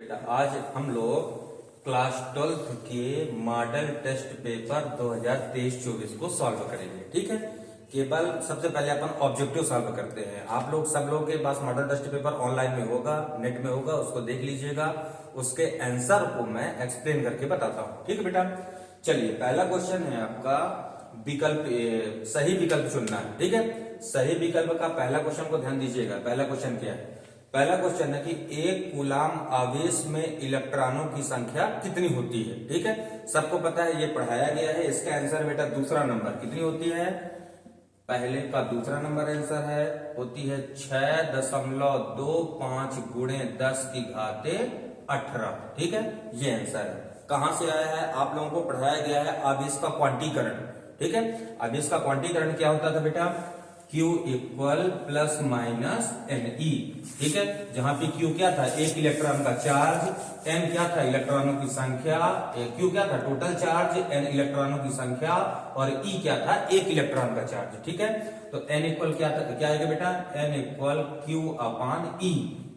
बेटा आज हम लोग क्लास 12th के मॉडल टेस्ट पेपर 2023-24 को सॉल्व करेंगे। ठीक है, केवल सबसे पहले अपन ऑब्जेक्टिव सॉल्व करते हैं। आप लोग सब लोगों के पास मॉडल टेस्ट पेपर ऑनलाइन में होगा, नेट में होगा, उसको देख लीजिएगा। उसके आंसर को मैं एक्सप्लेन करके बताता हूँ। ठीक है बेटा, चलिए पहला क्वेश्चन है आपका विकल्प, सही विकल्प चुनना है। ठीक है, सही विकल्प का पहला क्वेश्चन को ध्यान दीजिएगा। पहला क्वेश्चन क्या है? पहला क्वेश्चन है कि एक कूलाम आवेश में इलेक्ट्रॉनों की संख्या कितनी होती है। ठीक है, सबको पता है, ये पढ़ाया गया है। इसका आंसर बेटा दूसरा नंबर कितनी होती है? पहले का दूसरा नंबर आंसर है, होती है 6.25 गुणे 10 की घाते 18। ठीक है, ये आंसर है। कहां से आया है? आप लोगों को पढ़ाया गया है आवेश का क्वांटीकरण। ठीक है, आवेश का क्वांटीकरण क्या होता था बेटा? Q equal plus minus NE। ठीक है, जहां पे Q क्या था? एक इलेक्ट्रॉन का चार्ज, N क्या था? इलेक्ट्रॉनों की संख्या, Q क्या था? टोटल चार्ज, N इलेक्ट्रॉनों की संख्या, और E क्या था? एक इलेक्ट्रॉन का चार्ज। ठीक है, तो N इक्वल क्या था, क्या आएगा बेटा? N इक्वल Q अपान E।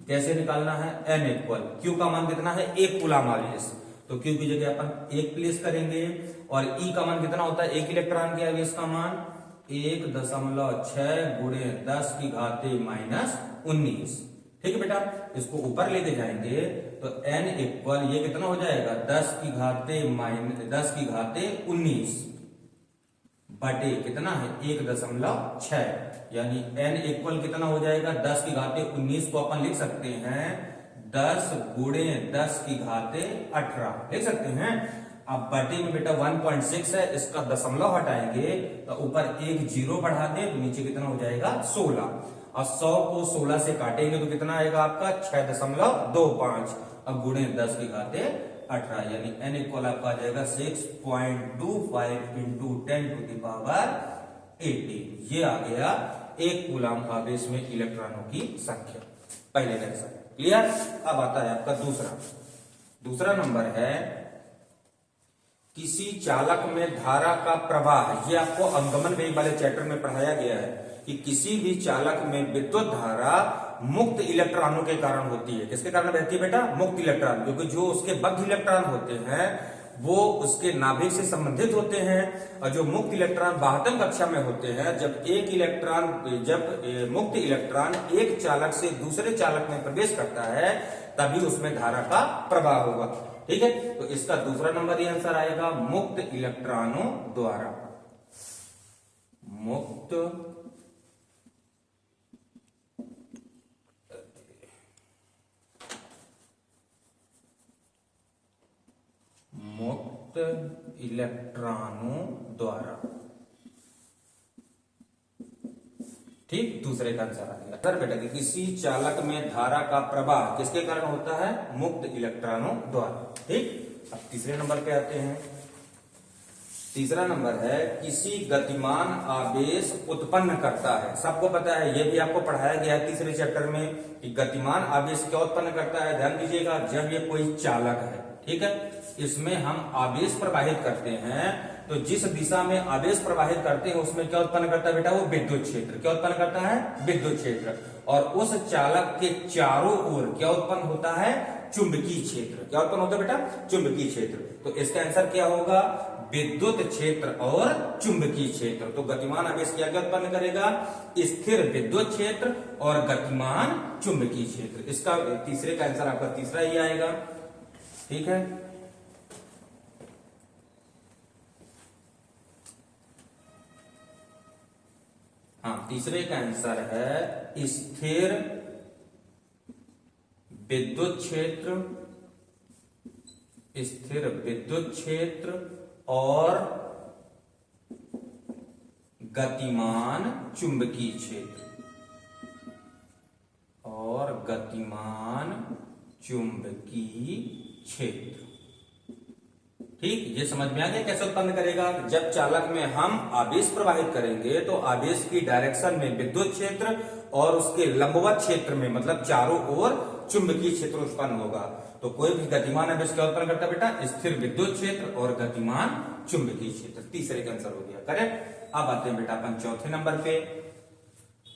कैसे निकालना है? N इक्वल Q का मान कितना है? एक कूलाम आवेश, तो Q की जगह अपन एक प्लेस करेंगे, और E का मान कितना होता है? एक इलेक्ट्रॉन के आवेश का मान 1.6 गुणे 10 की घाते माइनस 19। ठीक है बेटा, इसको ऊपर लेके जाएंगे तो N इक्वल ये कितना हो जाएगा? 10 की घाते माइनस 10 की घाते 19 बटे कितना है? 1.6, यानी N इक्वल कितना हो जाएगा? 10 की घाते 19 को अपन लिख सकते हैं 10 गुणे 10 की घाते 18 लिख सकते हैं। अब बटे में बेटा 1.6 है, इसका दशमलव हटाएंगे तो ऊपर एक जीरो बढ़ा दे तो नीचे कितना हो जाएगा? 16। और 100 को 16 से काटेंगे तो कितना आएगा आपका? 6.25। अब गुणे 10 की घाते 18, यानी N इक्वल आपका आ जाएगा 6.25 इंटू 10 टू द पावर 18। ये आ गया एक कूलाम आवेश में इलेक्ट्रॉनों की संख्या। पहले आंसर क्लियर। अब आता है आपका दूसरा नंबर है किसी चालक में धारा का प्रवाह। ये आपको अंगमन में वाले चैप्टर में पढ़ाया गया है कि किसी भी चालक में विद्युत धारा मुक्त इलेक्ट्रॉनों के कारण होती है। किसके कारण बहती है बेटा? मुक्त इलेक्ट्रॉन, क्योंकि जो उसके बद्ध इलेक्ट्रॉन होते हैं वो उसके नाभिक से संबंधित होते हैं, और जो मुक्त इलेक्ट्रॉन बाह्यतम कक्षा में होते हैं, जब मुक्त इलेक्ट्रॉन एक चालक से दूसरे चालक में प्रवेश करता है तभी उसमें धारा का प्रवाह होगा। ठीक है, तो इसका दूसरा नंबर ये आंसर आएगा मुक्त इलेक्ट्रॉनों द्वारा। मुक्त इलेक्ट्रॉनों द्वारा। ठीक, दूसरे का आंसर आ गया। सर बेटा कि किसी चालक में धारा का प्रवाह किसके कारण होता है? मुक्त इलेक्ट्रॉनों द्वारा। ठीक, अब तीसरे नंबर पे आते हैं। तीसरा नंबर है किसी गतिमान आवेश उत्पन्न करता है। सबको पता है, ये भी आपको पढ़ाया गया है तीसरे चैप्टर में कि गतिमान आवेश क्या उत्पन्न करता है। ध्यान दीजिएगा, जब ये कोई चालक है, ठीक है, इसमें हम आवेश प्रवाहित करते हैं तो जिस दिशा में आवेश प्रवाहित करते हैं उसमें क्या उत्पन्न करता है बेटा? वो विद्युत क्षेत्र। क्या उत्पन्न करता है? विद्युत क्षेत्र। और उस चालक के चारों ओर क्या उत्पन्न होता है? चुंबकीय क्षेत्र। क्या उत्पन्न होता है बेटा? चुंबकीय क्षेत्र। तो इसका आंसर क्या होगा? विद्युत क्षेत्र और चुंबकीय क्षेत्र। तो गतिमान आवेश क्या क्या उत्पन्न करेगा? स्थिर विद्युत क्षेत्र और गतिमान चुंबकीय क्षेत्र। इसका तीसरे का आंसर आपका तीसरा ही आएगा। ठीक है, हाँ, तीसरे का आंसर है स्थिर विद्युत क्षेत्र, स्थिर विद्युत क्षेत्र और गतिमान चुंबकीय क्षेत्र, और गतिमान चुंबकीय क्षेत्र। ठीक, ये समझ में आ गया कैसे उत्पन्न करेगा? जब चालक में हम आवेश प्रवाहित करेंगे तो आवेश की डायरेक्शन में विद्युत क्षेत्र और उसके लंबवत क्षेत्र में, मतलब चारों ओर, चुंबकीय क्षेत्र उत्पन्न होगा। तो कोई भी गतिमान आवेश क्या उत्पन्न करता है बेटा? स्थिर विद्युत क्षेत्र और गतिमान चुंबकीय क्षेत्र। तीसरे का आंसर हो गया करेक्ट। अब आते हैं बेटा अपन चौथे नंबर पे।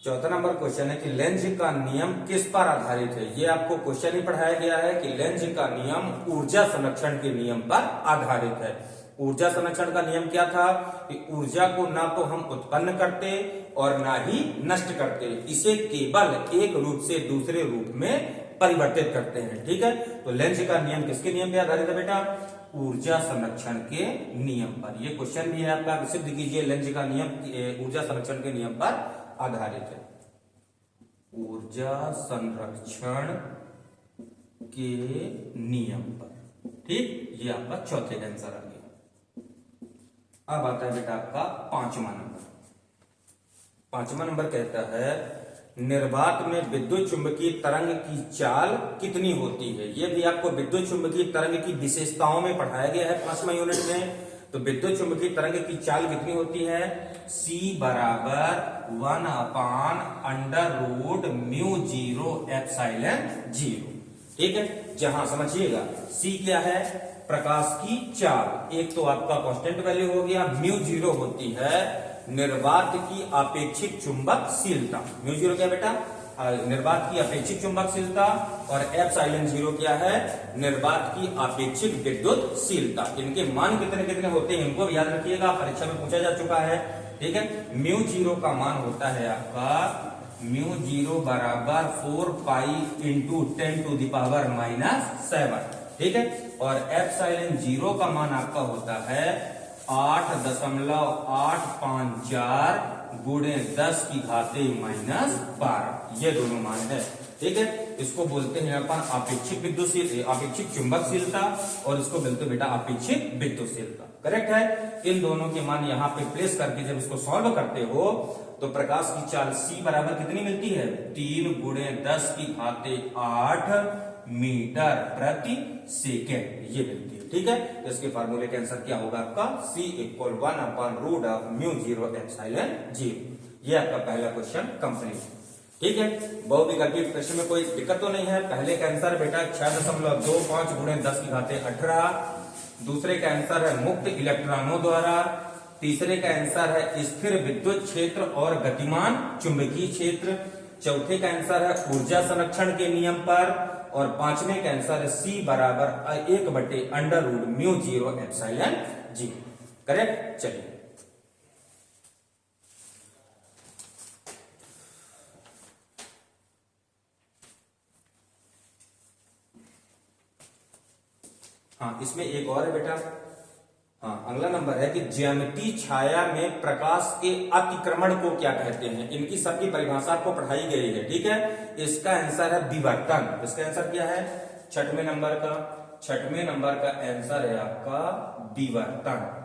चौथा नंबर क्वेश्चन है कि लेंज का नियम किस पर आधारित है। ये आपको क्वेश्चन ही पढ़ाया गया है कि लेंज का नियम ऊर्जा संरक्षण के नियम पर आधारित है। ऊर्जा संरक्षण का नियम क्या था कि ऊर्जा को ना तो हम उत्पन्न करते और ना ही नष्ट करते, इसे केवल एक रूप से दूसरे रूप में परिवर्तित करते हैं। ठीक है, तो लेंज का नियम किसके नियम पर आधारित है बेटा? ऊर्जा संरक्षण के नियम पर। ये क्वेश्चन भी है आपका, सिद्ध कीजिए लेंज का नियम ऊर्जा संरक्षण के नियम पर आधारित है। ऊर्जा संरक्षण के नियम पर। ठीक, ये आपका चौथे का आंसर आ गया। अब आता है बेटा आपका पांचवा नंबर। पांचवा नंबर कहता है निर्वात में विद्युत चुंबकीय तरंग की चाल कितनी होती है। यह भी आपको विद्युत चुंबकीय तरंग की विशेषताओं में पढ़ाया गया है 5वां यूनिट में। तो विद्युत चुंबकीय तरंग की चाल कितनी होती है? C बराबर 1/√μ0ε0। ठीक है, जहां समझिएगा C क्या है? प्रकाश की चाल। एक तो आपका कांस्टेंट वैल्यू हो गया, μ0 होती है निर्वात की अपेक्षित चुंबकशीलता। μ0 क्या बेटा? निर्वात की अपेक्षित चुंबकशीलता। और ε0 क्या है? निर्वात की अपेक्षित विद्युतशीलता। इनके मान कितने कितने होते हैं इनको याद रखिएगा, परीक्षा में पूछा जा चुका है। ठीक है, μ0 का मान होता है आपका μ0 बराबर 4 पाई इंटू 10⁻⁻⁷। ठीक है, और ε0 का मान आपका होता है 8.854 गुणे 10⁻⁻12। ये दोनों मान है। ठीक है, इसको बोलते हैं अपन अपेक्षित चुंबकशीलता, और इसको बोलते बेटा अपेक्षित विद्युतशीलता। करेक्ट है। इन दोनों के मान यहाँ पे प्लेस करके जब इसको सॉल्व करते हो तो प्रकाश की चाल C बराबर कितनी मिलती है? 3 गुणे 10⁸ मीटर प्रति सेकेंड ये मिलती है। ठीक है, इसके फार्मूले के आंसर क्या होगा आपका? C = 1/√μ0ε0। ये आपका पहला क्वेश्चन कंप्लीट। ठीक है, बहुविकल्पी प्रश्न में कोई दिक्कत तो नहीं है। पहले का आंसर बेटा 6.25 गुणे 10⁸। दूसरे का आंसर है मुक्त इलेक्ट्रॉनों द्वारा। तीसरे का आंसर है स्थिर विद्युत क्षेत्र और गतिमान चुंबकीय क्षेत्र। चौथे का आंसर है ऊर्जा संरक्षण के नियम पर। और पांचवें का आंसर है C बराबर 1/√μ0ε0। करेक्ट। चलिए हाँ, इसमें एक और है बेटा। हाँ, अगला नंबर है कि ज्यामितीय छाया में प्रकाश के अतिक्रमण को क्या कहते हैं। इनकी सबकी परिभाषा आपको पढ़ाई गई है। ठीक है, इसका आंसर है विवर्तन। इसका आंसर क्या है? छठवें नंबर का आंसर है आपका विवर्तन।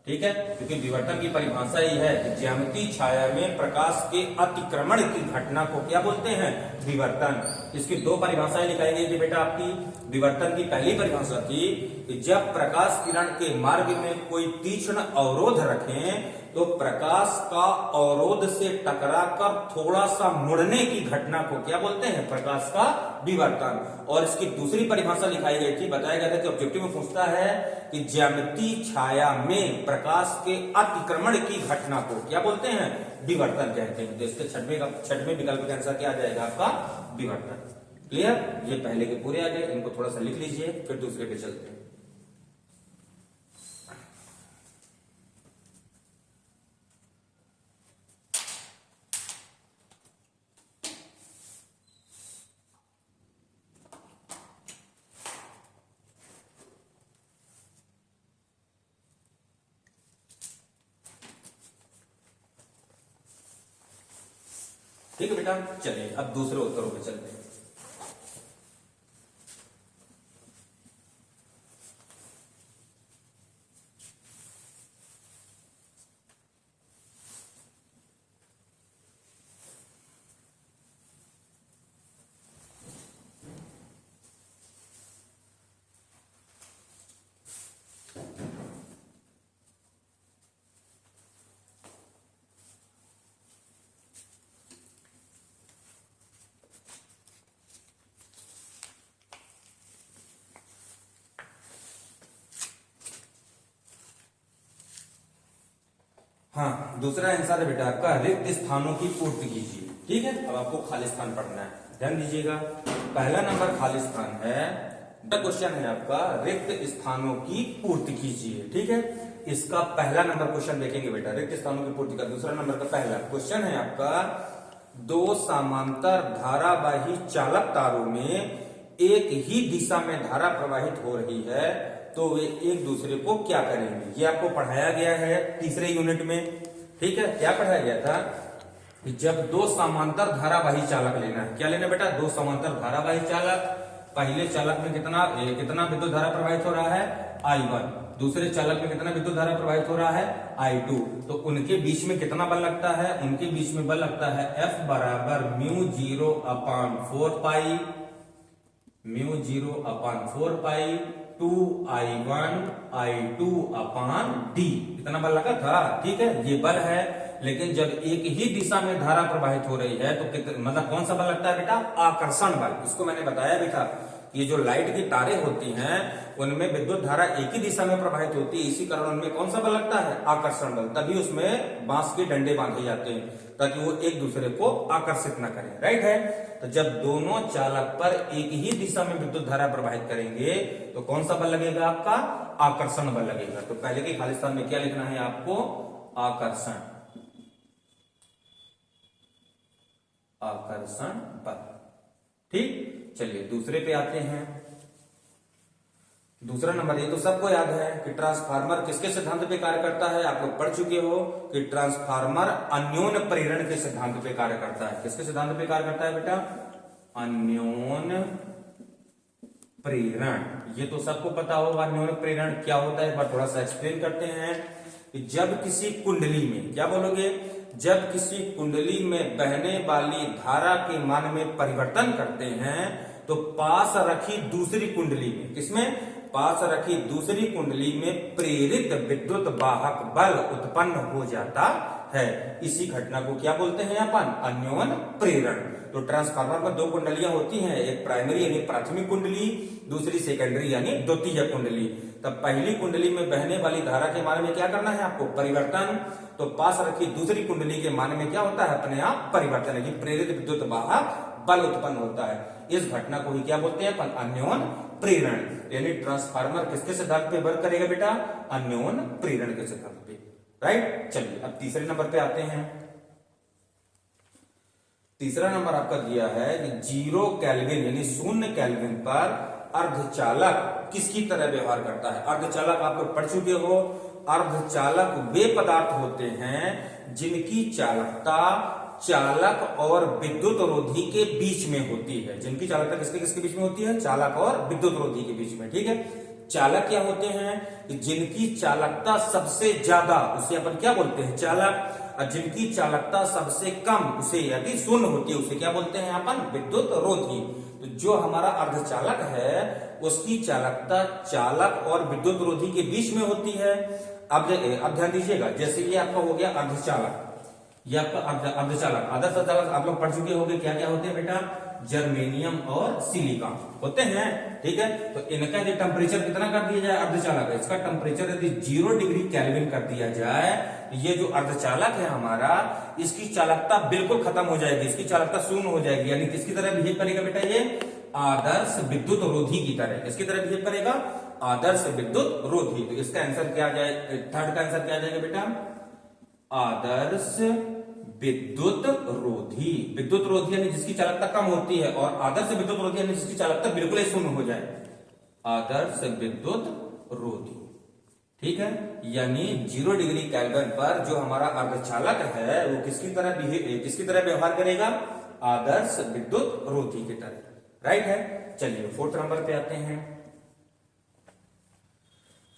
ठीक है, क्योंकि विवर्तन की परिभाषा ही है कि ज्यामितीय छाया में प्रकाश के अतिक्रमण की घटना को क्या बोलते हैं? विवर्तन। इसकी दो परिभाषाएं निकाली गई थी बेटा आपकी। विवर्तन की पहली परिभाषा थी कि जब प्रकाश किरण के मार्ग में कोई तीक्ष्ण अवरोध रखें तो प्रकाश का अवरोध से टकराकर थोड़ा सा मुड़ने की घटना को क्या बोलते हैं? प्रकाश का विवर्तन। और इसकी दूसरी परिभाषा लिखाई गई थी, बताया गया था कि ऑब्जेक्टिव में पूछता है कि ज्यामितीय छाया में प्रकाश के अतिक्रमण की घटना को क्या बोलते हैं? विवर्तन कहते हैं। तो इसके छठवें विकल्प का आंसर क्या आ जाएगा आपका? विवर्तन। क्लियर? ये पहले के पूरे आ गए, इनको थोड़ा सा लिख लीजिए, फिर दूसरे पे चलते हैं। ठीक है बेटा, चलिए अब दूसरे उत्तरों पे चलते हैं। हाँ, दूसरा आंसर है बेटा आपका रिक्त स्थानों की पूर्ति कीजिए। ठीक है, अब आपको खाली स्थान पढ़ना है, ध्यान दीजिएगा। पहला नंबर खाली स्थान है, क्वेश्चन है आपका रिक्त स्थानों की पूर्ति कीजिए। ठीक है, इसका पहला नंबर क्वेश्चन देखेंगे बेटा, रिक्त स्थानों की पूर्ति का। दूसरा नंबर का पहला क्वेश्चन है आपका, दो समांतर धारावाही चालक तारों में एक ही दिशा में धारा प्रवाहित हो रही है, तो वे एक दूसरे को क्या करेंगे। ये आपको पढ़ाया गया है तीसरे यूनिट में। ठीक है, क्या पढ़ाया गया था कि जब दो समांतर धारावाही चालक लेना है, क्या लेना बेटा, दो समांतर धारावाही चालक। पहले चालक में कितना विद्युत धारा प्रवाहित हो रहा है, I1। दूसरे चालक में कितना विद्युत धारा प्रवाहित हो रहा है, I2। तो उनके बीच में कितना बल लगता है, उनके बीच में बल लगता है F बराबर μ0/4 μ0/4 2I1 I2/d, इतना बल लगा था। ठीक है, ये बल है। लेकिन जब एक ही दिशा में धारा प्रवाहित हो रही है तो मतलब कौन सा बल लगता है बेटा, आकर्षण बल। इसको मैंने बताया भी था, ये जो लाइट की तारें होती हैं उनमें विद्युत धारा एक ही दिशा में प्रवाहित होती है, इसी कारण उनमें कौन सा बल लगता है, आकर्षण बल। तभी उसमें बांस के डंडे बांधे जाते हैं ताकि वो एक दूसरे को आकर्षित न करें। राइट है, तो जब दोनों चालक पर एक ही दिशा में विद्युत धारा प्रवाहित करेंगे तो कौन सा बल लगेगा, आपका आकर्षण बल लगेगा। तो पहले के खाली स्थान में क्या लिखना है आपको, आकर्षण बल। ठीक, चलिए दूसरे पे आते हैं। दूसरा नंबर, ये तो सबको याद है कि ट्रांसफार्मर किसके सिद्धांत पे कार्य करता है, आप लोग पढ़ चुके हो कि ट्रांसफार्मर अन्योन प्रेरण के सिद्धांत पे कार्य करता है। किसके सिद्धांत पे कार्य करता है बेटा, अन्योन प्रेरण। ये तो सबको पता होगा अन्योन प्रेरण क्या होता है, एक बार थोड़ा सा एक्सप्लेन करते हैं कि जब किसी कुंडली में, क्या बोलोगे, जब किसी कुंडली में बहने वाली धारा के मान में परिवर्तन करते हैं तो पास रखी दूसरी कुंडली में, किसमें, पास रखी दूसरी कुंडली में प्रेरित विद्युत वाहक बल उत्पन्न हो जाता है। इसी घटना को क्या बोलते हैं अपन, अन्योन प्रेरण। तो ट्रांसफार्मर में दो कुंडलियां होती हैं, एक प्राइमरी यानी प्राथमिक कुंडली, दूसरी सेकेंडरी यानी द्वितीय कुंडली। तब पहली कुंडली में बहने वाली धारा के मान में क्या करना है आपको, परिवर्तन। तो पास रखी दूसरी कुंडली के मान में क्या होता है, अपने आप परिवर्तन, यानी प्रेरित विद्युत वाहक बल उत्पन्न होता है। इस घटना को ही क्या बोलते हैं अपन, अन्योन प्रेरण। यानी ट्रांसफार्मर किसके सिद्धांत पे वर्क करेगा बेटा, अन्योन प्रेरण के सिद्धांत पे। राइट, चलिए अब तीसरे नंबर पे आते हैं। तीसरा नंबर आपका दिया है कि 0 केल्विन यानी 0 केल्विन पर अर्धचालक किसकी तरह व्यवहार करता है। अर्धचालक आप लोग पढ़ चुके हो, अर्धचालक वे पदार्थ होते हैं जिनकी चालकता चालक और विद्युत रोधी के बीच में होती है। जिनकी चालकता किसके किसके बीच में होती है, चालक और विद्युत रोधी के बीच में। ठीक है, चालक क्या होते हैं, जिनकी चालकता सबसे ज्यादा, उसे अपन क्या बोलते हैं, चालक। और जिनकी चालकता सबसे कम, उसे यदि शून्य होती है, उसे क्या बोलते हैं अपन, विद्युत रोधी। तो जो हमारा अर्धचालक है उसकी चालकता चालक और विद्युत रोधी के बीच में होती है। अब ध्यान दीजिएगा, जैसे ये आपका हो गया अर्धचालक, ये आपका अर्धचालक। आदर्श अर्धचालक आप लोग पढ़ चुके होंगे, क्या क्या होते हैं बेटा, जर्मेनियम और सिलिकॉन होते हैं। ठीक है, तो इनका यदि टेम्परेचर कितना कर दिया जाए, अर्धचालक है, इसका टेम्परेचर यदि 0 डिग्री केल्विन कर दिया जाए, ये जो अर्धचालक है हमारा, इसकी चालकता बिल्कुल खत्म हो जाएगी, इसकी चालकता शून्य हो जाएगी। यानी किसकी तरह बिहेव करेगा बेटा, ये आदर्श विद्युत रोधी की तरह। किसकी तरह बिहेव करेगा, आदर्श विद्युत रोधी। तो इसका आंसर क्या जाए, थर्ड का आंसर क्या जाएगा बेटा, आदर्श विद्युत रोधी। विद्युत रोधी यानी जिसकी चालकता कम होती है, और आदर्श विद्युत रोधी यानी जिसकी चालकता बिल्कुल ही शून्य हो जाए, आदर्श विद्युत रोधी। ठीक है, यानी 0 डिग्री केल्विन पर जो हमारा अर्धचालक है वो किसकी तरह व्यवहार करेगा, आदर्श विद्युत रोधी की तरह। राइट है, चलिए फोर्थ नंबर पे आते हैं।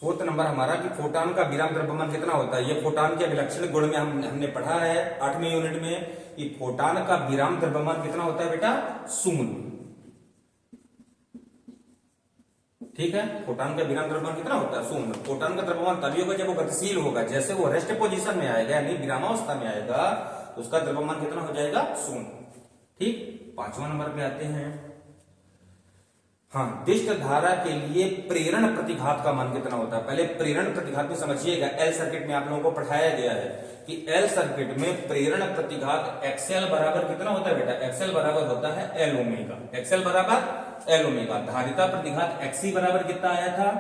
फोर्थ नंबर हमारा कि फोटॉन का विराम द्रव्यमान कितना होता है। ये फोटॉन के विलक्षण गुण में हमने पढ़ा है 8वें यूनिट में कि फोटॉन का विराम द्रव्यमान कितना होता है बेटा, 0। ठीक है, फोटॉन का विराम द्रव्यमान कितना होता है, 0। फोटॉन का द्रव्यमान तभी होगा जब वो गतिशील होगा, जैसे वो रेस्ट पोजीशन में आएगा यानी विरामावस्था में आएगा तो उसका द्रव्यमान कितना हो जाएगा, 0। ठीक, 5वां नंबर पे आते हैं। हाँ, दिष्ट धारा के लिए प्रेरण प्रतिघात का मान कितना होता है। पहले प्रेरण प्रतिघात में समझिएगा, एल सर्किट में आप लोगों को पढ़ाया गया है कि एल सर्किट में प्रेरण प्रतिघात एक्सएल बराबर कितना होता है बेटा, एक्सएल बराबर होता है एल ओमेगा, एक्सएल बराबर एल ओमेगा। धारिता प्रतिघात एक्सी बराबर कितना आया था,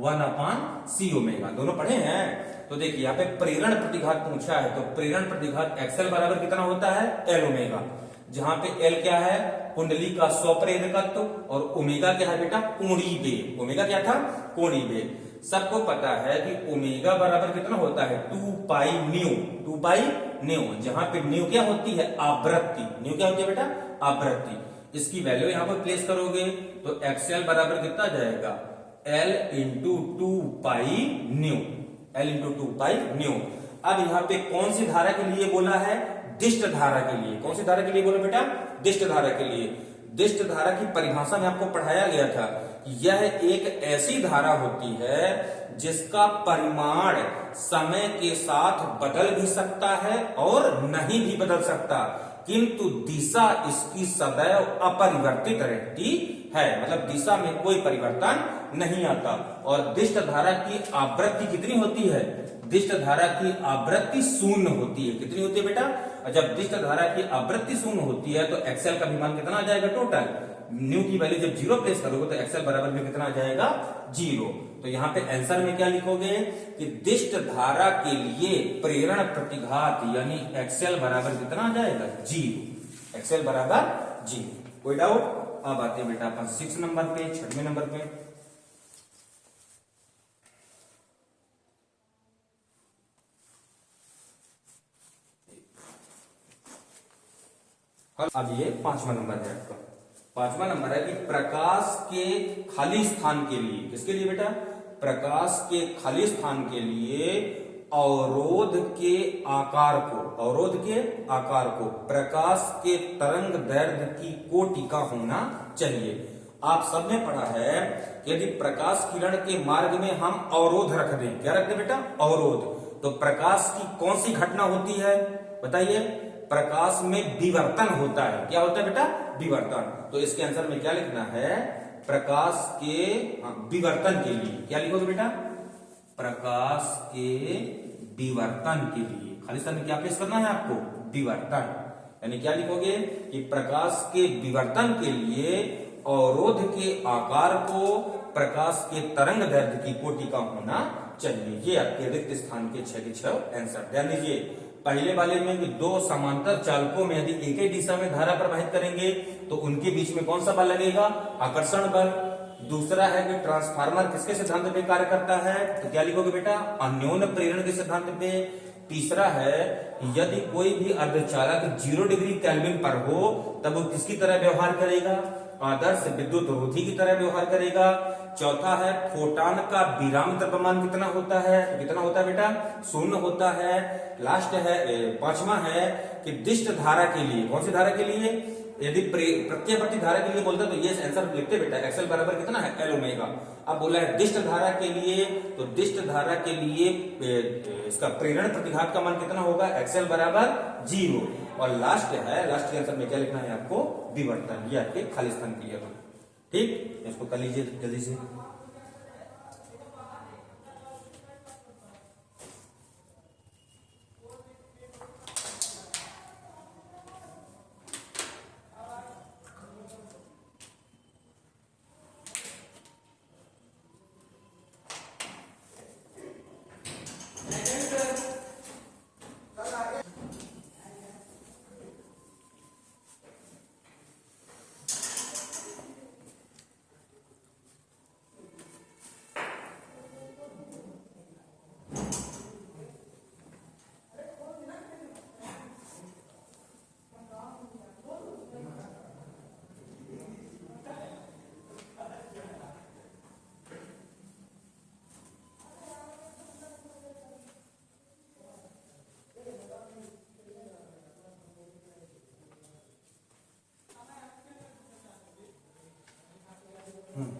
1/c ओमेगा। दोनों पढ़े हैं। तो देखिए यहाँ पे प्रेरण प्रतिघात पूछा है, तो प्रेरण प्रतिघात एक्सएल बराबर कितना होता है, एल ओमेगा, जहां पे एल क्या है, कुंडली का स्वप्रेरकत्व, और ओमेगा क्या है बेटा, कोणीय वेग। ओमेगा क्या था, कोणीय वेग। सबको पता है कि ओमेगा बराबर कितना होता है, 2 पाई न्यू, 2 पाई न्यू, जहां पे न्यू क्या होती है, आवृत्ति। न्यू क्या होती है बेटा, आवृत्ति। इसकी वैल्यू यहां पर प्लेस करोगे तो एक्सएल बराबर कितना जाएगा, L into 2 pi nu, L into 2 pi nu. अब यहाँ पे कौन सी धारा के लिए बोला है, दिष्ट धारा के लिए। कौन सी धारा के लिए बोला बेटा, दिष्ट धारा के लिए। दिष्ट धारा की परिभाषा में आपको पढ़ाया गया था, यह एक ऐसी धारा होती है जिसका परिमाण समय के साथ बदल भी सकता है और नहीं भी बदल सकता, किंतु दिशा इसकी सदैव अपरिवर्तित रहती है। मतलब दिशा में कोई परिवर्तन नहीं आता। और दिष्ट धारा की आवृत्ति कितनी होती है, दिष्ट धारा की आवृत्ति शून्य होती है। कितनी होती है बेटा, और जब दिष्ट धारा की आवृत्ति शून्य होती है तो एक्सएल का भी मान कितना आ जाएगा, टोटल न्यू की वैल्यू जब 0 प्लेस करोगे तो एक्सएल बराबर में कितना आ जाएगा, 0। तो यहाँ पे आंसर में क्या लिखोगे कि दिष्ट धारा के लिए प्रेरण प्रतिघात यानी एक्सएल बराबर कितना आ जाएगा, 0। एक्सएल बराबर 0। कोई डाउट। अब आते हैं बेटा अपन 6 नंबर पे, 6वें नंबर पे। अब ये 5वां नंबर है आपका। 5वां नंबर है कि प्रकाश के खाली स्थान के लिए, किसके लिए बेटा, प्रकाश के खाली स्थान के लिए अवरोध के आकार को, अवरोध के आकार को प्रकाश के तरंग दैर्घ्य की कोटि का होना चाहिए। आप सबने पढ़ा है कि यदि प्रकाश किरण के मार्ग में हम अवरोध रख दें, क्या रख दें बेटा, अवरोध, तो प्रकाश की कौन सी घटना होती है बताइए, प्रकाश में विवर्तन होता है। क्या होता है बेटा, विवर्तन। तो इसके आंसर में क्या लिखना है, प्रकाश के विवर्तन के लिए क्या लिखोगे बेटा, प्रकाश के विवर्तन के लिए। खाली स्थान में क्या प्लेस करना है आपको, विवर्तन। यानी क्या लिखोगे कि प्रकाश के विवर्तन के लिए अवरोध के आकार को प्रकाश के तरंग दैर्घ्य की कोटि का होना चाहिए। ये आपके रिक्त स्थान के 6 के 6 आंसर। ध्यान दीजिए, पहले वाले में कि दो समांतर चालकों में यदि एक ही दिशा में धारा प्रवाहित करेंगे तो उनके बीच में कौन सा बल लगेगा, आकर्षण बल। दूसरा है कि ट्रांसफार्मर किसके सिद्धांत पे कार्य करता है, तो क्या लिखोगे बेटा, अन्योन्य प्रेरण के सिद्धांत पे। तीसरा है यदि कोई भी अर्धचालक 0 डिग्री केल्विन पर हो तब वो किसकी तरह व्यवहार करेगा, आदर्श विद्युत रोधी की तरह व्यवहार करेगा। चौथा है फोटॉन का विराम द्रव्यमान कितना होता है, कितना होता है बेटा, 0 होता है। लास्ट है 5वां है कि दिष्ट धारा के लिए, कौन सी धारा के लिए, यदि प्रत्ययवर्ती धारा के लिए बोलता तो ये आंसर लिखते बेटा, एक्सएल बराबर कितना है, एल ओमेगा। अब बोला है दिष्ट धारा के लिए, तो दिष्ट धारा के लिए इसका प्रेरण प्रतिघात का मान कितना होगा, एक्सएल बराबर 0। और लास्ट है, लास्ट के आंसर में क्या लिखना है आपको, विवर्तन। ये आपके खाली स्थान क्लियर हो, ठीक, इसको कर लीजिए जल्दी से।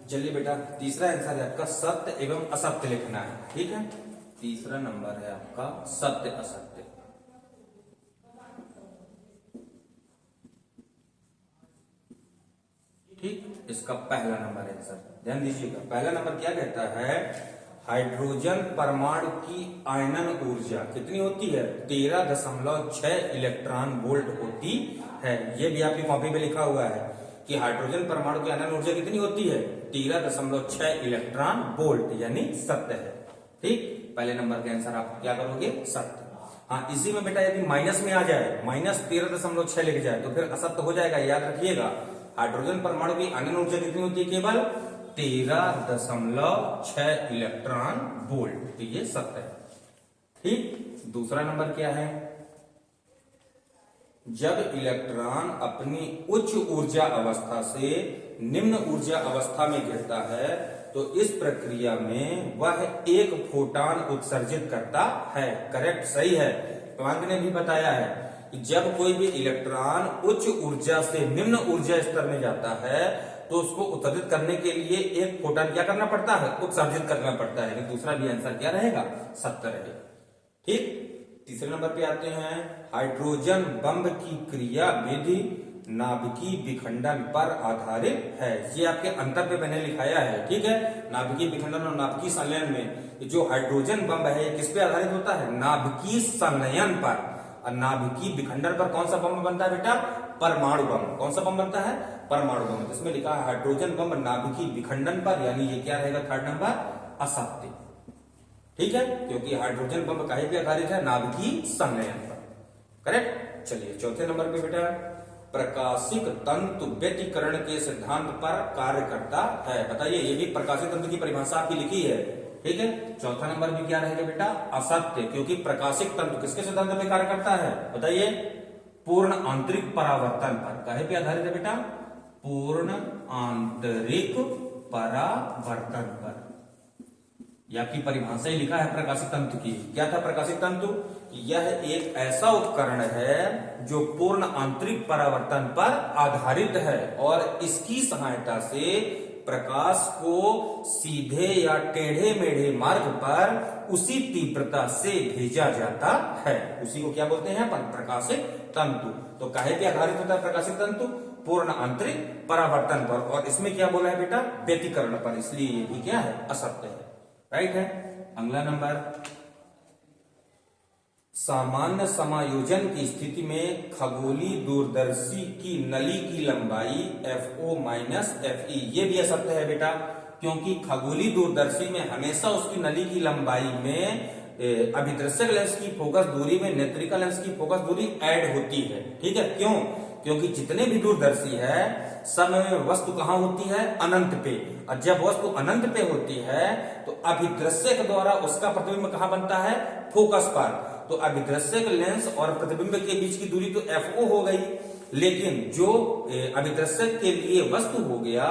चलिए बेटा, तीसरा आंसर है आपका सत्य एवं असत्य लिखना है, ठीक है। तीसरा नंबर है आपका सत्य असत्य। ठीक, इसका पहला नंबर आंसर ध्यान दीजिएगा। पहला नंबर क्या कहता है, हाइड्रोजन परमाणु की आयनन ऊर्जा कितनी होती है? 13.6 इलेक्ट्रॉन वोल्ट होती है। ये भी आपकी कॉपी पे लिखा हुआ है कि हाइड्रोजन परमाणु की आयनन ऊर्जा कितनी होती है? 13.6 इलेक्ट्रॉन वोल्ट, यानी सत्य है। ठीक, पहले नंबर के आंसर आप क्या करोगे? सत्य। हाँ, इसी में बेटा यदि माइनस में आ जाए, -13.6 लिख जाए तो फिर असत्य हो जाएगा। याद रखिएगा, हाइड्रोजन परमाणु की आयनन ऊर्जा कितनी होती है? केवल 13.6 इलेक्ट्रॉन वोल्ट, तो ये सत्य है। ठीक, दूसरा नंबर क्या है? जब इलेक्ट्रॉन अपनी उच्च ऊर्जा अवस्था से निम्न ऊर्जा अवस्था में गिरता है तो इस प्रक्रिया में वह एक फोटॉन उत्सर्जित करता है। करेक्ट, सही है। प्लांक ने भी बताया है कि जब कोई भी इलेक्ट्रॉन उच्च ऊर्जा से निम्न ऊर्जा स्तर में जाता है तो उसको उत्सर्जित करने के लिए एक फोटॉन क्या करना पड़ता है? उत्सर्जित करना पड़ता है। लेकिन दूसरा भी आंसर क्या रहेगा? सत्य रहेगा। ठीक, तीसरे नंबर पे आते हैं। हाइड्रोजन बम की क्रिया विधि नाभिकीय विखंडन पर आधारित है। ये आपके अंतर पे मैंने लिखाया है। ठीक है, नाभिकीय विखंडन और नाभिकीय संलयन में जो हाइड्रोजन बम है किस पे आधारित होता है? नाभिकीय संलयन पर। और नाभिकीय विखंडन पर कौन सा बम बनता है बेटा? परमाणु बम। कौन सा बम बनता है? परमाणु बम। इसमें लिखा है हाइड्रोजन बम नाभिकीय विखंडन पर, यानी ये क्या रहेगा? थर्ड नंबर, असत्य। ठीक है, क्योंकि हाइड्रोजन बम कहीं पे आधारित है? नाभिकीय संलयन पर। करेक्ट। चलिए चौथे नंबर पे बेटा, प्रकाशिक तंतु व्यतिकरण के सिद्धांत पर कार्य करता है। बताइए, ये भी प्रकाशिक तंतु की परिभाषा आपकी लिखी है। ठीक है, चौथा नंबर भी क्या रहेगा बेटा? असत्य, क्योंकि प्रकाशिक तंतु किसके सिद्धांत पर कार्य करता है? बताइए, पूर्ण आंतरिक परावर्तन पर। काहे पे आधारित है बेटा? पूर्ण आंतरिक परावर्तन पर। यह आपकी परिभाषा ही लिखा है प्रकाशिक तंतु की। क्या था प्रकाशिक तंतु? यह एक ऐसा उपकरण है जो पूर्ण आंतरिक परावर्तन पर आधारित है और इसकी सहायता से प्रकाश को सीधे या टेढ़े मेढ़े मार्ग पर उसी तीव्रता से भेजा जाता है। उसी को क्या बोलते हैं अपन? प्रकाशिक तंतु। तो काहे पे आधारित होता है प्रकाशिक तंतु? पूर्ण आंतरिक परावर्तन पर। और इसमें क्या बोला है बेटा? व्यतिकरण पर। इसलिए ये भी क्या है? असत्य है। राइट है। अगला नंबर, सामान्य समायोजन की स्थिति में खगोलीय दूरदर्शी की नली की लंबाई FO माइनस FE। ये भी असत्य है बेटा, क्योंकि खगोलीय दूरदर्शी में हमेशा उसकी नली की लंबाई में अभिदृश्यक लेंस की फोकस दूरी में नेत्रिका लेंस की फोकस दूरी ऐड होती है। ठीक है, क्यों? क्योंकि जितने भी दूरदर्शी है सब में वस्तु कहां होती है? अनंत पे। और जब वस्तु अनंत पे होती है तो अभिदृश्यक द्वारा उसका प्रतिबिंब कहां बनता है? फोकस पर। तो अभिदृश्यक लेंस और प्रतिबिंब के बीच की दूरी तो FO हो गई, लेकिन जो अभिदृश्यक के लिए वस्तु हो गया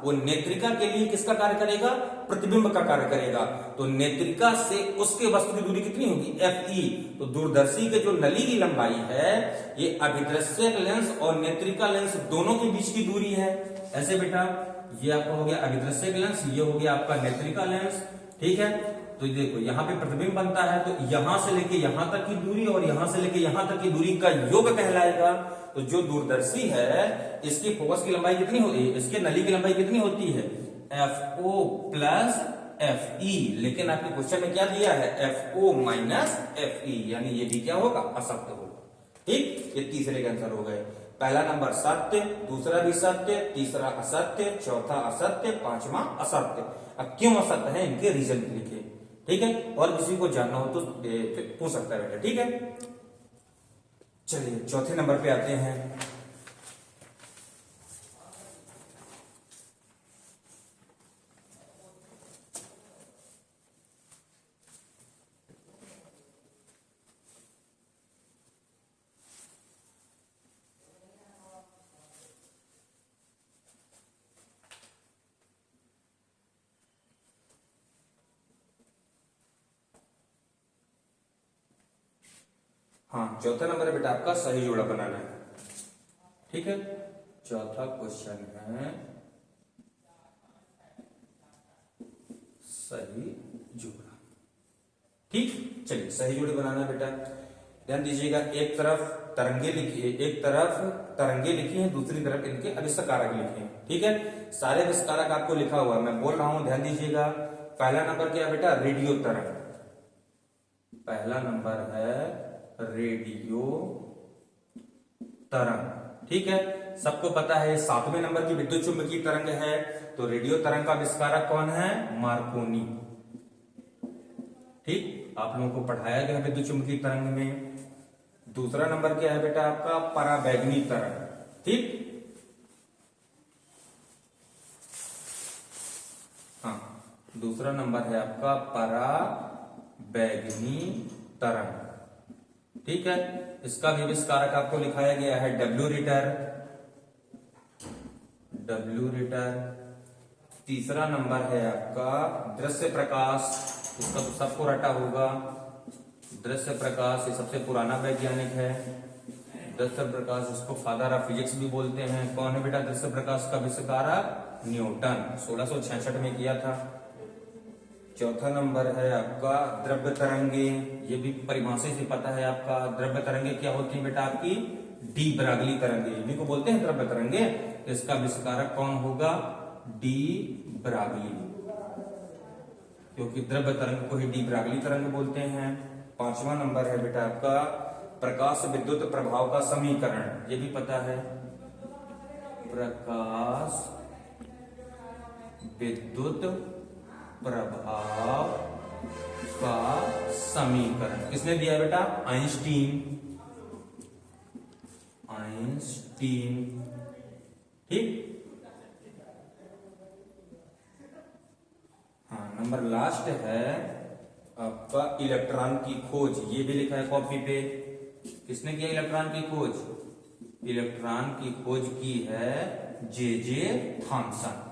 वो नेत्रिका के लिए किसका कार्य करेगा? प्रतिबिंब का कार्य करेगा। तो नेत्रिका से उसके वस्तु की दूरी कितनी होगी? FE। तो दूरदर्शी के जो नली की लंबाई है ये अभिदृश्यक लेंस और नेत्रिका लेंस दोनों के बीच की दूरी है। ऐसे बेटा, ये आपका हो गया अभिदृश्यक लेंस, ये हो गया आपका नेत्रिका लेंस। ठीक है, तो देखो यहाँ पे प्रतिबिंब बनता है तो यहां से लेके यहां तक की दूरी और यहां से लेके यहां तक की दूरी का योग कहलाएगा। तो जो दूरदर्शी है इसकी फोकस की लंबाई कितनी होती है? इसके नली की लंबाई कितनी होती है? FO plus FE। लेकिन आपके क्वेश्चन में क्या दिया है? FO माइनस FE, यानी ये भी क्या होगा? असत्य होगा। ठीक, ये तीसरे के आंसर हो गए। पहला नंबर सत्य, दूसरा भी सत्य, तीसरा असत्य, चौथा असत्य, पांचवा असत्य। अब क्यों असत्य है इनके रीजन लिखे। ठीक है, और किसी को जानना हो तो पूछ सकता है बेटा। ठीक है, चलिए चौथे नंबर पे आते हैं। हाँ, चौथा नंबर है बेटा आपका सही जोड़ा बनाना है। ठीक है, चौथा क्वेश्चन है सही जोड़ा। ठीक, चलिए सही जोड़ी बनाना है बेटा। ध्यान दीजिएगा, एक तरफ तरंगे लिखी है, एक तरफ तरंगे लिखी है, दूसरी तरफ इनके अभिष्कारक लिखे हैं। ठीक है, सारे अभिष्कारक आपको लिखा हुआ है, मैं बोल रहा हूं ध्यान दीजिएगा। पहला नंबर क्या है बेटा, रेडियो तरंग। पहला नंबर है रेडियो तरंग, ठीक है। सबको पता है 7वें नंबर की विद्युत चुंबकीय तरंग है, तो रेडियो तरंग का आविष्कारक कौन है, मार्कोनी। ठीक, आप लोगों को पढ़ाया गया विद्युत चुंबकीय तरंग में। दूसरा नंबर क्या है बेटा आपका, पराबैंगनी तरंग। ठीक, हाँ, दूसरा नंबर है आपका पराबैंगनी तरंग। ठीक है, इसका भी आविष्कारक आपको लिखाया गया है डब्ल्यू रिटर। तीसरा नंबर है आपका दृश्य प्रकाश, इसका तो सबको रटा होगा। दृश्य प्रकाश ये सबसे पुराना वैज्ञानिक है। दृश्य प्रकाश, इसको फादर ऑफ फिजिक्स भी बोलते हैं। कौन है बेटा दृश्य प्रकाश का आविष्कारक, न्यूटन, 1666 में किया था। चौथा नंबर है आपका द्रव्य तरंगे, ये भी परिभाषा से पता है आपका। द्रव्य तरंगे क्या होती है बेटा आपकी, डी ब्रागली तरंगे, इन्हीं को बोलते हैं द्रव्य तरंगे। इसका आविष्कारक कौन होगा, डी ब्रागली, क्योंकि द्रव्य तरंग को ही डी ब्रागली तरंग बोलते हैं। पांचवा नंबर है बेटा आपका प्रकाश विद्युत प्रभाव का समीकरण, ये भी पता है। प्रकाश विद्युत प्रभाव का समीकरण किसने दिया बेटा, आइंस्टीन। ठीक, हाँ, नंबर लास्ट है आपका इलेक्ट्रॉन की खोज, ये भी लिखा है कॉपी पे। किसने किया इलेक्ट्रॉन की खोज, इलेक्ट्रॉन की खोज की है जे थॉमसन।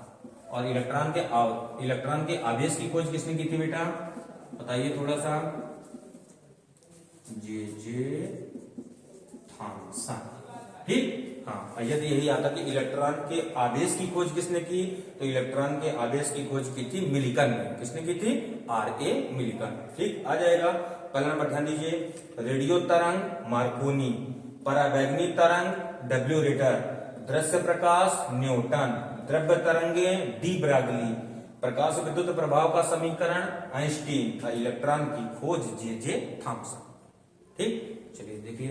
और इलेक्ट्रॉन के आवेश की खोज किसने की थी बेटा, बताइए थोड़ा सा, जे थॉमसन। ठीक, हाँ, यदि यही आता कि इलेक्ट्रॉन के आवेश की खोज किसने की, तो इलेक्ट्रॉन के आवेश की खोज की थी मिलिकन ने। किसने की थी, आर.ए. मिलिकन। ठीक, आ जाएगा। पहला नंबर ध्यान दीजिए, रेडियो तरंग मार्कोनी, पराबैंगनी तरंग डब्ल्यू रिटर, दृश्य प्रकाश न्यूटन, द्रव्य तरंगे डी ब्रागली, प्रकाश विद्युत प्रभाव का समीकरण आइंस्टीन, इलेक्ट्रॉन की खोज जे थॉमसन। ठीक, चलिए देखिए,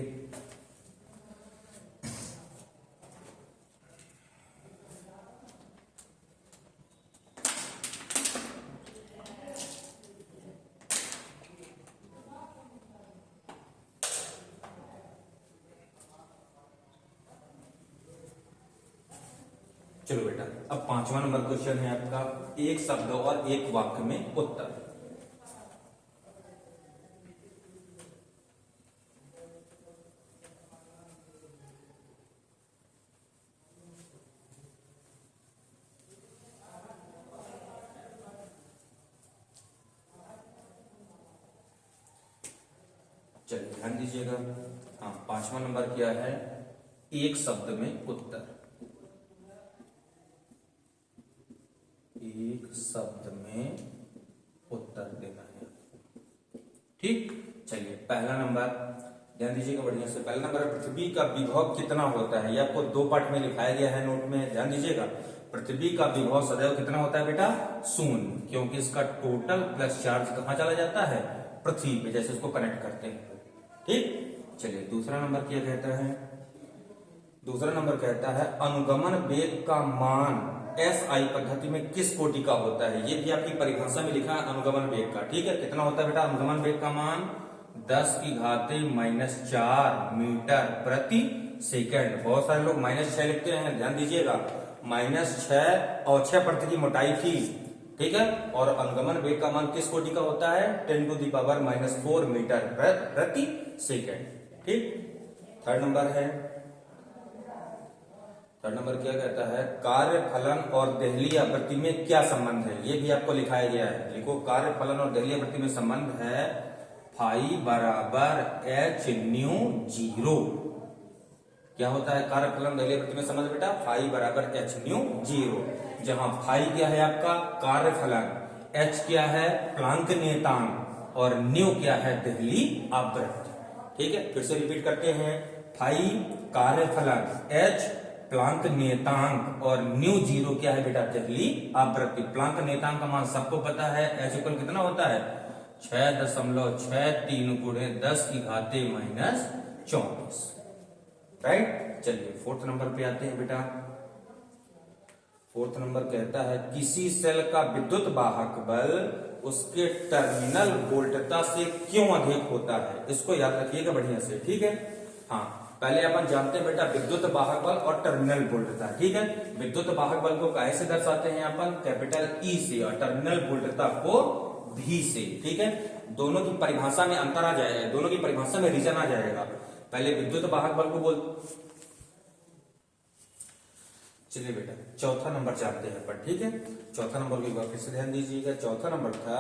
चलो बेटा, अब पांचवा नंबर क्वेश्चन है आपका, एक शब्द और एक वाक्य में उत्तर। चलिए ध्यान दीजिएगा। हाँ, पांचवा नंबर क्या है, एक शब्द में उत्तर। एक शब्द में उत्तर देना है। ठीक, चलिए पहला नंबर ध्यान दीजिएगा बढ़िया से। पहला नंबर पृथ्वी का विभव कितना होता है, ये आपको 2 पार्ट में लिखाया गया है नोट में, ध्यान दीजिएगा। पृथ्वी का विभव सदैव कितना होता है बेटा, 0, क्योंकि इसका टोटल प्लस चार्ज कहां चला जाता है, पृथ्वी पे, जैसे इसको कनेक्ट करते हैं। ठीक, चलिए दूसरा नंबर क्या कहता है, दूसरा नंबर कहता है अनुगमन वेग का मान SI पद्धति में किस कोटि का होता है। ये भी आपकी परिभाषा में लिखा है अनुगमन वेग का। ठीक है, कितना होता है बेटा अनुगमन वेग का मान, 10⁻⁴ मीटर प्रति सेकंड। बहुत सारे लोग -6 लिखते हैं, ध्यान दीजिएगा, -6 और 6 प्रति की मोटाई थी। ठीक है, और अनुगमन वेग का मान किस कोटि का होता है, 10⁻⁴ मीटर प्रति सेकंड। ठीक, थर्ड नंबर है, थर्ड नंबर क्या कहता है, कार्य फलन और देहली आवृत्ति में क्या संबंध है। ये भी आपको लिखाया गया है, लिखो कार्य फलन और देहली आवृत्ति में संबंध है फाई बराबर h/0। क्या होता है कार्य फलन देहली आवृत्ति में संबंध बेटा, फाई बराबर h/0, जहां फाई क्या है आपका कार्य फलन, h क्या है प्लांक नियतांक और न्यू क्या है देहली आवृत्ति। ठीक है, फिर से रिपीट करते हैं, फाई कार्य फलन, h प्लांक नियतांक और न्यू जीरो क्या है बेटा, पहली आवृत्ति। प्लांक नियतांक का मान सबको पता है, एच इक्वल कितना होता है 6.63 गुणे 10 की घाते -34। राइट। चलिए फोर्थ नंबर पे आते हैं बेटा। फोर्थ नंबर कहता है किसी सेल का विद्युत वाहक बल उसके टर्मिनल वोल्टता से क्यों अधिक होता है। इसको याद रखिएगा बढ़िया से, ठीक है। हाँ, पहले अपन जानते हैं बेटा विद्युत वाहक बल और टर्मिनल वोल्टता, ठीक है। विद्युत वाहक बल को कैसे दर्शाते हैं अपन, कैपिटल ई से, और टर्मिनल वोल्टता को भी से, ठीक है। दोनों की परिभाषा में अंतर आ जाएगा, दोनों की परिभाषा में रीजन आ जाएगा। पहले विद्युत वाहक बल को बोल। चलिए बेटा चौथा नंबर जानते हैं पर, ठीक है। चौथा नंबर की बात फिर से ध्यान दीजिएगा। चौथा नंबर था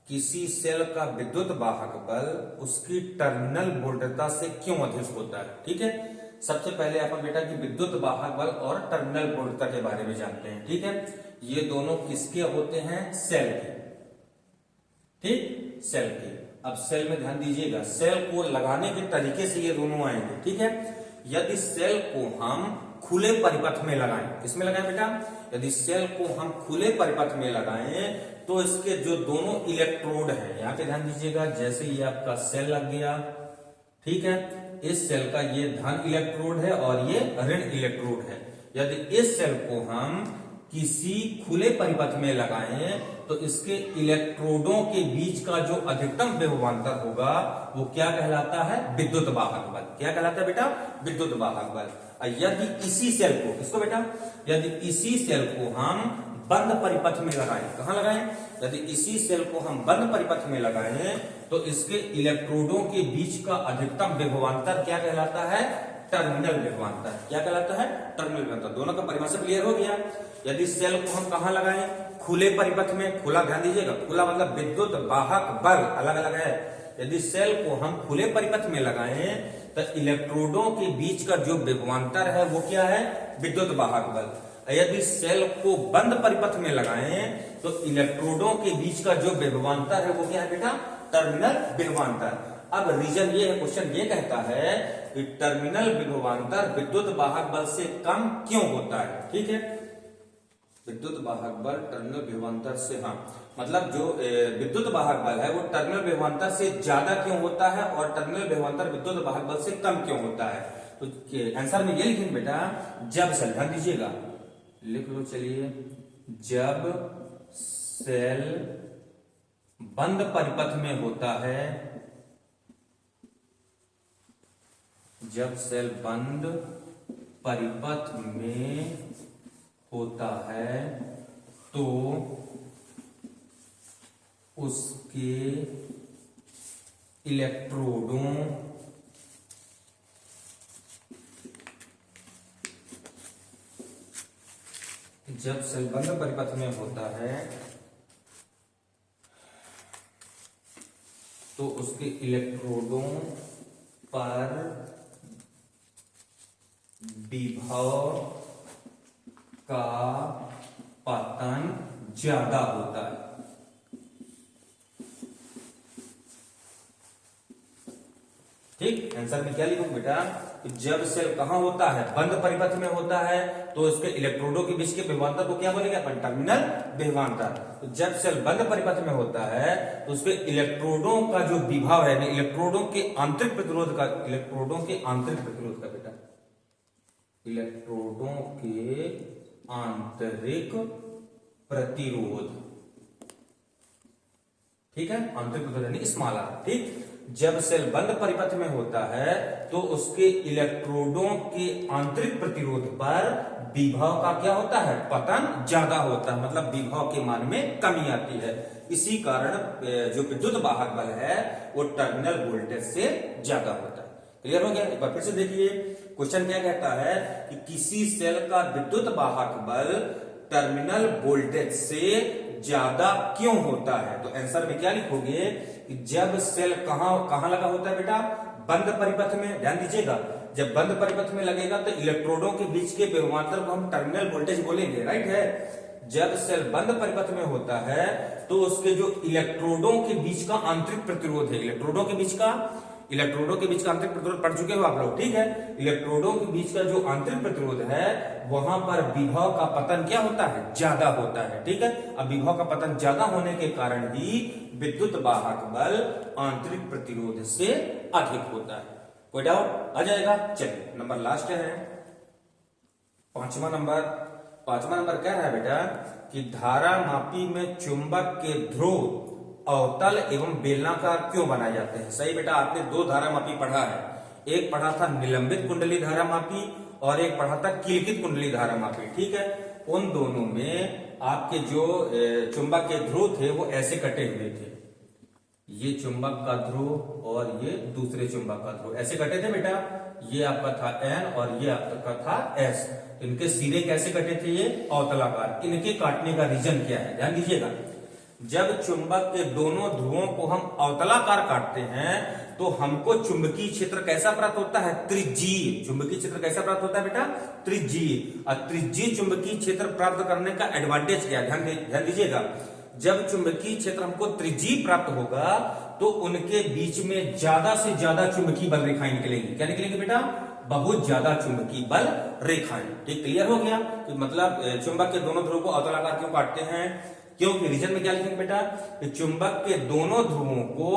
किसी सेल का विद्युत वाहक बल उसकी टर्मिनल वोल्टता से क्यों अधिक होता है, ठीक है। सबसे पहले अपन बेटा की विद्युत वाहक बल और टर्मिनल वोल्टता के बारे में जानते हैं, ठीक है। ये दोनों किसके होते हैं, सेल के, ठीक, सेल के। अब सेल में ध्यान दीजिएगा, सेल को लगाने के तरीके से ये दोनों आएंगे, ठीक है। यदि सेल को हम खुले परिपथ में लगाएं, किसमें लगाएं बेटा, यदि सेल को हम खुले परिपथ में लगाएं तो इसके जो दोनों इलेक्ट्रोड है, यहां पे ध्यान दीजिएगा, जैसे ये आपका सेल लग गया, ठीक है। इस सेल का ये धन इलेक्ट्रोड है और ये ऋण इलेक्ट्रोड है। यदि इस सेल को हम किसी खुले परिपथ में लगाएं तो इसके इलेक्ट्रोडों के बीच का जो अधिकतम विभवांतर होगा वो क्या कहलाता है, विद्युत वाहक बल। क्या कहलाता है बेटा, विद्युत वाहक बल। यदि इसी सेल को, किसको बेटा, यदि इसी सेल को हम बंद परिपथ में लगाएं, कहां लगाएं, यदि इसी सेल को हम बंद परिपथ में लगाएं तो इसके इलेक्ट्रोडों के बीच का अधिकतम विभवांतर क्या कहलाता है, टर्मिनल विभवांतर। क्या कहलाता है, टर्मिनल विभवांतर। दोनों का परिभाषा क्लियर हो गया। यदि सेल को हम कहां लगाएं, खुले परिपथ में, खुला ध्यान दीजिएगा, खुला मतलब विद्युत वाहक बल अलग अलग है। यदि सेल को हम खुले परिपथ में लगाएं तो इलेक्ट्रोडों के बीच का जो विभवांतर है वो क्या है, विद्युत वाहक बल। यदि सेल को बंद परिपथ में लगाएं तो इलेक्ट्रोडों के बीच का जो विभवांतर है वो क्या है बेटा, टर्मिनल विभवांतर। अब रीजन ये है, क्वेश्चन ये कहता है कि टर्मिनल विभवांतर विद्युत वाहक बल से कम क्यों होता है, ठीक है। विद्युत वाहक बल टर्मिनल विभवांतर से, हाँ मतलब जो विद्युत वाहक बल है वो टर्मिनल विभवांतर से ज्यादा क्यों होता है और टर्मिनल विभवांतर विद्युत वाहक बल से कम क्यों होता है। तो आंसर में ये लिखेंगे बेटा, जब सेल, ध्यान दीजिएगा, लिख लो, चलिए, जब सेल बंद परिपथ में होता है, जब सेल बंद परिपथ में होता है तो उसके इलेक्ट्रोडों जब सेल बंद परिपथ में होता है तो उसके इलेक्ट्रोडों पर विभव का पतन ज्यादा होता है। ठीक, आंसर में क्या लिखूं बेटा, जब सेल कहां होता है, बंद परिपथ में होता है तो उसके इलेक्ट्रोडों के बीच के विभवांतर को क्या बोलेंगे अपन, टर्मिनल विभवांतर। तो जब सेल बंद परिपथ में होता है तो उसके इलेक्ट्रोडों का जो विभव है, इलेक्ट्रोडों के आंतरिक प्रतिरोध का, इलेक्ट्रोडों के आंतरिक प्रतिरोध का बेटा, इलेक्ट्रोडों के आंतरिक प्रतिरोध, ठीक है, आंतरिक प्रतिरोध यानी स्मॉल आर, ठीक। जब सेल बंद परिपथ में होता है तो उसके इलेक्ट्रोडों के आंतरिक प्रतिरोध पर विभव का क्या होता है, पतन ज्यादा होता है, मतलब विभव के मान में कमी आती है। इसी कारण जो विद्युत वाहक बल है वो टर्मिनल वोल्टेज से ज्यादा होता है। क्लियर हो गया। एक बार फिर से देखिए, क्वेश्चन क्या कहता है कि किसी सेल का विद्युत वाहक बल टर्मिनल वोल्टेज से ज्यादा क्यों होता है। तो आंसर में क्या लिखोगे कि जब सेल कहां लगा होता है बेटा, बंद परिपथ में। ध्यान दीजिएगा, जब बंद परिपथ में लगेगा तो इलेक्ट्रोडों के बीच के विभवांतर को हम टर्मिनल वोल्टेज बोलेंगे, राइट है। जब सेल बंद परिपथ में होता है तो उसके जो इलेक्ट्रोडों के बीच का आंतरिक प्रतिरोध है, इलेक्ट्रोडों के बीच का इलेक्ट्रोडों के बीच का आंतरिक प्रतिरोध पढ़ चुके हो आप लोग, ठीक है। इलेक्ट्रोडों के बीच का जो आंतरिक प्रतिरोध है वहां पर विभव का पतन क्या होता है, ज्यादा होता है, ठीक है। अब विभव का पतन ज्यादा होने के कारण ही विद्युत वाहक बल आंतरिक प्रतिरोध से अधिक होता है। कोई डाउट आ जाएगा। चलिए नंबर लास्ट है, पांचवा नंबर कह रहा है बेटा कि धारा मापी में चुंबक के ध्रुव अवतल एवं बेलनाकार क्यों बनाए जाते हैं। सही बेटा, आपने दो धारा मापी पढ़ा है, एक पढ़ा था निलंबित कुंडली धारा मापी और एक पढ़ा था किलकित कुंडली धारा मापी, ठीक है। उन दोनों में आपके जो चुंबक के ध्रुव थे वो ऐसे कटे हुए थे, ये चुंबक का ध्रुव और ये दूसरे चुंबक का ध्रुव ऐसे कटे थे बेटा। ये आपका था N और ये आपका था S। इनके सिरे कैसे कटे थे, ये अवतलाकार। इनके काटने का रीजन क्या है, ध्यान दीजिएगा। जब चुंबक के दोनों ध्रुवों को हम अवतलाकार काटते हैं तो हमको चुंबकीय क्षेत्र कैसा प्राप्त होता है, त्रिज्यीय। चुंबकीय क्षेत्र कैसा प्राप्त होता है बेटा, त्रिज्यीय। और त्रिज्यीय चुंबकीय क्षेत्र प्राप्त करने का एडवांटेज क्या है, ध्यान दीजिएगा। जब चुंबकीय क्षेत्र हमको त्रिज्यीय प्राप्त होगा तो उनके बीच में ज्यादा से ज्यादा चुंबकीय बल रेखाएं निकलेंगी। क्या निकलेंगी बेटा, बहुत ज्यादा चुंबकीय बल रेखाएं। ठीक, क्लियर हो गया। तो मतलब चुंबक के दोनों ध्रुवों को अवतलाकार क्यों काटते हैं, क्योंकि रीजन में क्या लिखेंगे बेटा, कि चुंबक के दोनों ध्रुवों को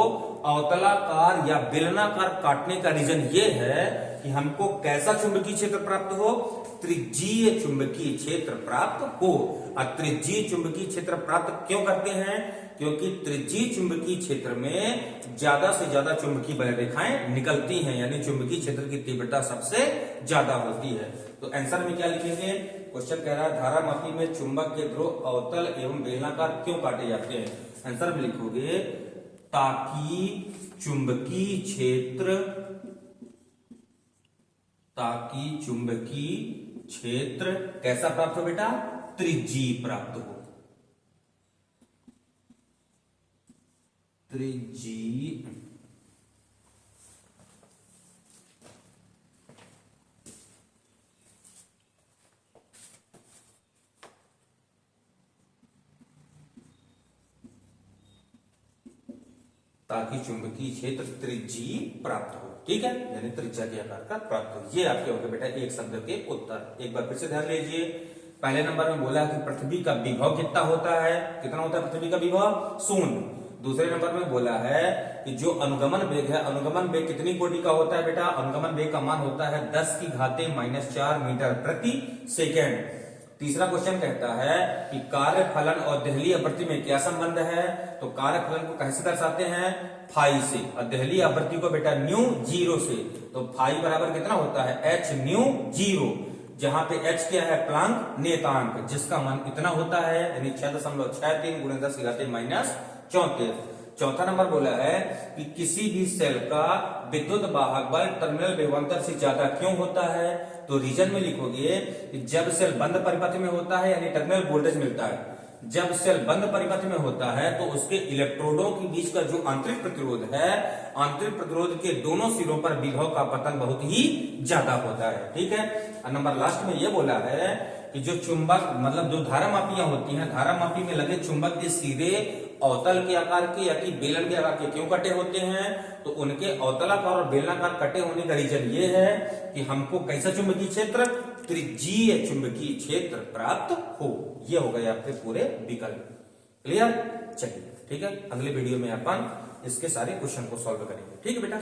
अवतलाकार या बेलनाकार काटने का रीजन ये है कि हमको कैसा चुंबकीय क्षेत्र प्राप्त हो, त्रिज्यीय चुंबकीय क्षेत्र प्राप्त हो। और त्रिज्यीय चुंबकीय क्षेत्र प्राप्त क्यों करते हैं, क्योंकि त्रिज्यीय चुंबकीय क्षेत्र में ज्यादा से ज्यादा चुंबकीय बल रेखाएं निकलती हैं, यानी चुंबकीय क्षेत्र की तीव्रता सबसे ज्यादा होती है। तो आंसर में क्या लिखेंगे, क्वेश्चन कह रहा है धारा मापी में चुंबक के ध्रुव अवतल एवं बेलनाकार क्यों काटे जाते हैं। आंसर में लिखोगे ताकि चुंबकीय क्षेत्र कैसा प्राप्त हो बेटा, त्रिज्यीय प्राप्त हो, त्रिज्यीय। ताकि चुंबकीय क्षेत्र त्रिज्यीय प्राप्त हो, ठीक है, यानी त्रिज्या के आकार का प्राप्त हो। ये आपके हो गए बेटा एक शब्द के उत्तर। एक बार फिर से ध्यान लीजिए। पहले नंबर में बोला कि पृथ्वी का विभव कितना होता है, कितना होता है पृथ्वी का विभव, 0। दूसरे नंबर में बोला है कि जो अनुगमन वेग है, अनुगमन वेग कितनी कोटि का होता है बेटा, अनुगमन वेग का मान होता है 10⁻⁻⁴ मीटर प्रति सेकेंड। तीसरा क्वेश्चन कहता है कि कार्यफलन और देहली आवृत्ति में क्या संबंध है, तो कार्यफलन को कैसे दर्शाते हैं, फाई से, और देहली आवृत्ति को बेटा न्यू 0 से। तो फाई बराबर कितना होता है, h न्यू 0, जहां पे h क्या है, प्लांक नियतांक, जिसका मान इतना होता है, यानी 6.63 × 10⁻⁻⁴। चौथा नंबर बोला है कि किसी भी सेल का विद्युत वाहक बल टर्मिनल विभवांतर से ज्यादा क्यों होता है, तो रीजन में लिखोगे कि जब सेल बंद परिपथ में होता है, यानी टर्मिनल वोल्टेज मिलता है, जब सेल बंद परिपथ में होता है तो उसके इलेक्ट्रोडों के बीच का जो आंतरिक प्रतिरोध है, आंतरिक प्रतिरोध के दोनों सिरों पर विभव का पतन बहुत ही ज्यादा होता है, ठीक है। और नंबर लास्ट में ये बोला है कि जो चुंबक मतलब जो धारा मापियां होती हैं, धारा मापी में लगे चुंबक के सिरे अवतल के आकार के या कि बेलन के आकार के क्यों कटे होते हैं, तो उनके अवतलाकार और बेलनाकार कटे होने का रीजन ये है कि हमको कैसा चुंबकीय क्षेत्र, त्रिज्यीय चुंबकीय क्षेत्र प्राप्त हो। ये हो गए आपके पूरे विकल्प। क्लियर, चलिए ठीक है, अगले वीडियो में अपन इसके सारे क्वेश्चन को सॉल्व करेंगे, ठीक है बेटा।